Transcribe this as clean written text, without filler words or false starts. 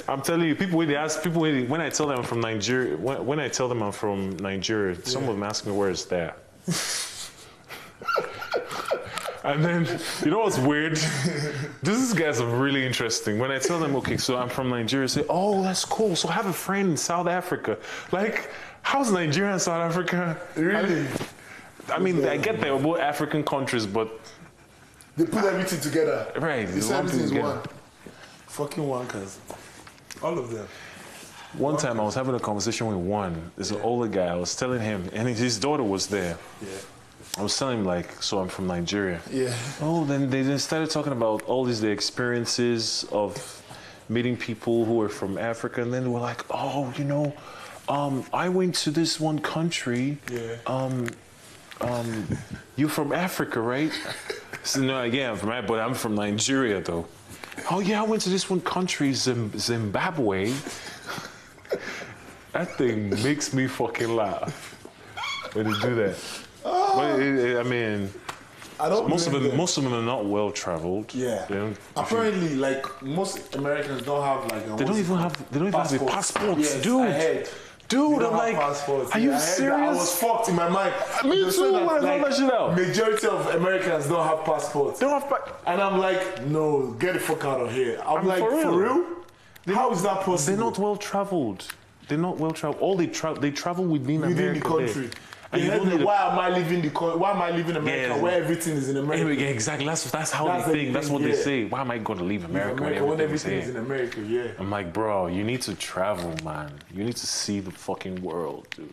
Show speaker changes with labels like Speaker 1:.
Speaker 1: I'm telling you, people when they ask, people when I tell them I'm from Nigeria, when I tell them I'm from Nigeria, some of them ask me where is that. And then, you know what's weird? These guys are really interesting. When I tell them, okay, so I'm from Nigeria, say, oh, that's cool. So I have a friend in South Africa. Like, how's Nigeria and South Africa?
Speaker 2: Really?
Speaker 1: I mean, I get they're both African countries, but
Speaker 2: they put everything together.
Speaker 1: Right.
Speaker 2: Everything is one. Fucking wankers. All of them.
Speaker 1: One time I was having a conversation with one. There's an older guy. I was telling him, and his daughter was there.
Speaker 2: Yeah.
Speaker 1: I was telling him, like, so I'm from Nigeria.
Speaker 2: Yeah.
Speaker 1: Oh, then they just started talking about all these experiences of meeting people who are from Africa, and then they were like, oh, you know, I went to this one country.
Speaker 2: Yeah.
Speaker 1: You're from Africa, right? So, no, yeah, but I'm from Nigeria, though. Oh, yeah, I went to this one country, Zimbabwe. That thing makes me fucking laugh when they do that. But I mean, most of them are not well traveled.
Speaker 2: Yeah. Apparently, like most Americans don't have like.
Speaker 1: They don't even have passports,
Speaker 2: yes,
Speaker 1: dude.
Speaker 2: I heard.
Speaker 1: Dude, I'm like, are you serious?
Speaker 2: I was fucked in my mind.
Speaker 1: Me too, when I found that shit out.
Speaker 2: Majority of Americans don't have passports.
Speaker 1: They don't have
Speaker 2: and I'm like, no, get the fuck out of here. I'm like, for real? How is that possible?
Speaker 1: They're not well traveled. They're not well traveled. All they travel within America.
Speaker 2: The country.
Speaker 1: And
Speaker 2: why am I living America where everything is in America?
Speaker 1: Yeah, exactly. That's how they think. That's what they say. Why am I going to leave America when
Speaker 2: everything is in America? Yeah.
Speaker 1: I'm like, bro, you need to travel, man. You need to see the fucking world, dude.